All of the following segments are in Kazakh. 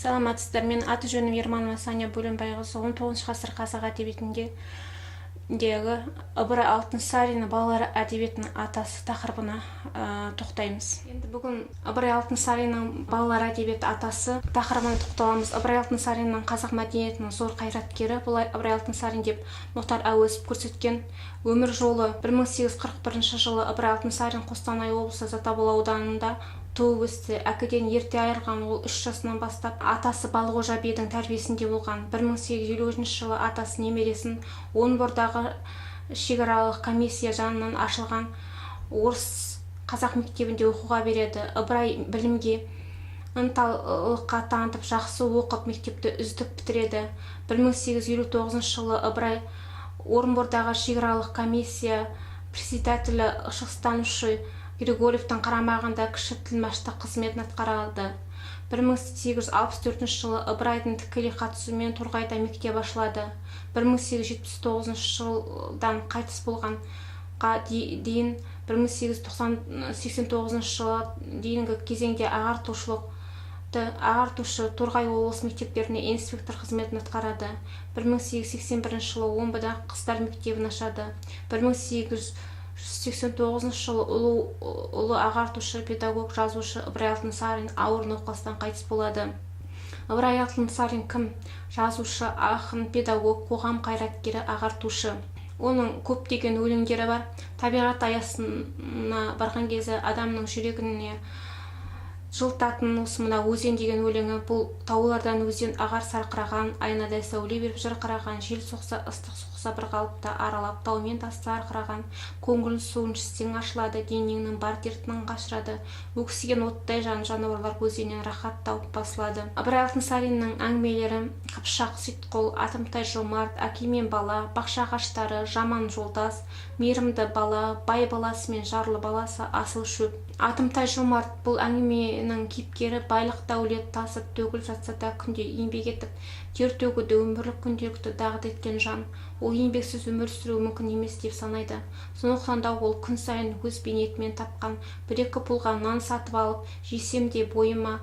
Саламатсыздар, мен аты жөнім Ерманова Саня Бөленбайқызы. 19 ғасыр қазақ әдебиетіндегі Ыбырай Алтынсарин балалар әдебиетінің атасы тақырыбына тоқтаймыз. Енді бүгін Ыбырай Алтынсариннің балалар әдебиеті атасы тақырыбына тоқталамыз. Ыбырай Алтынсариннің қазақ мәдениетінің зор қайраткері. Бұлай Ыбырай Алтынсарин деп Мұхтар Әуезов көрсеткен. Өмір жолы 1841 жылы Ыбырай Алтынсарин Қостанай облысы Затабыл ауданында туып өсті. Әкеден ерте айырылған ол 3 жасынан бастап атасы Балғожа бидің тәрбиесінде болған. 1853 жылы атасы немересін Орынбордағы шекаралық комиссия жанынан ашылған орыс қазақ мектебінде оқуға береді. Ыбырай білімге ынталылыққа танытып, жақсы оқып, мектепті үздік бітіреді. 1859 жылы Ыбырай Орынбордағы шекаралық комиссия председателі шығыстанушы Григорьевтің қарамағында кіші тілмаштық қызметін атқарады. 1864 жылы Ыбырайдың тікелей қатысуымен Торғайда мектеп ашылады. 1879 жылдан қайтыс болғанға дейін 1889 жылы дейінгі кезеңде ағартушы Торғай облысы мектептеріне инспектор қызметін атқарады. 1881 жылы Омбыда қыздар мектебін ашады. 1889 жылы ұлы ағартушы, педагог, жазушы Ыбырай Алтынсарин ауыр науқастан қайтыс болады. Ыбырай Алтынсарин кім? Жазушы, ақын, педагог, қоғам қайраткері, ағартушы. Оның көптеген өлеңдері бар. Табиғат аясына барған кезі адамның жүрегіне жылтатын осы мына өзен деген өлеңі. Бұл таулардан өзен ағар сарқыраған, айнадай сәуле беріп жырқыраған, жел соқса, ыстық соқса бір қалыпта аралап, таумен тасты арқыраған, көңілін суын ішсең ашылады, денеңнің бар дертінің қашырады, өксіген оттай жан жануарлар өзеннен рахат тауып басылады. Ыбырай Алтынсариннің әңгімелері Қыпшақ, Сейітқұл, Атымтай жомарт, Әке мен бала, Бақша ағаштары, Жаман жолдас, Мейірімді бала, Бай баласы мен жарлы баласы, Асыл шөп. Атымтай жомарт бұл әңгіменің кейіпкері байлық дәулет тасып төгіліп жатса да күнде еңбек етіп, тер төгуді өмірлік күнделікті дағды еткен жан. Ол еңбексіз өмір сүру мүмкін емес деп санайды. Сондықтан да ол күн сайын өз бейнетімен тапқан бір-екі пұлға нан сатып алып, жесем де бойыма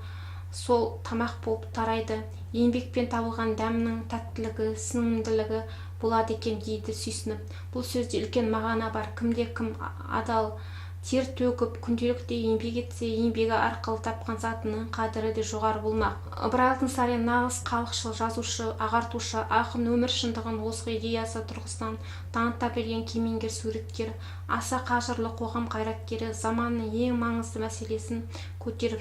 сол тамақ болып тарайды. Еңбекпен табылған дәмнің тәттілігі, сіңімділігі болады екен дейді сүйсініп. Бұл сөзде үлкен мағына бар. Кімде-кім адал тер төгіп, күнделікті еңбек етсе, еңбегі арқылы тапқан затының қадірі де жоғары болмақ. Ыбырай Алтынсарин нағыз халықшыл жазушы, ағартушы, ақын, өмір шындығын озғы идеясы тұрғысынан таныта білген кемеңгер суреткер, аса қажырлы қоғам қайраткері, заманның ең маңызды мәселесін көтеріп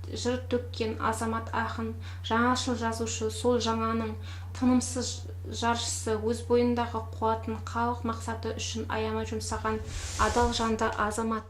жыр төккен азамат ақын, жаңашыл жазушы, сол жаңаның тынымсыз жаршысы, өз бойындағы қуатын халық мақсаты үшін аямай жұмсаған адал жанды азамат.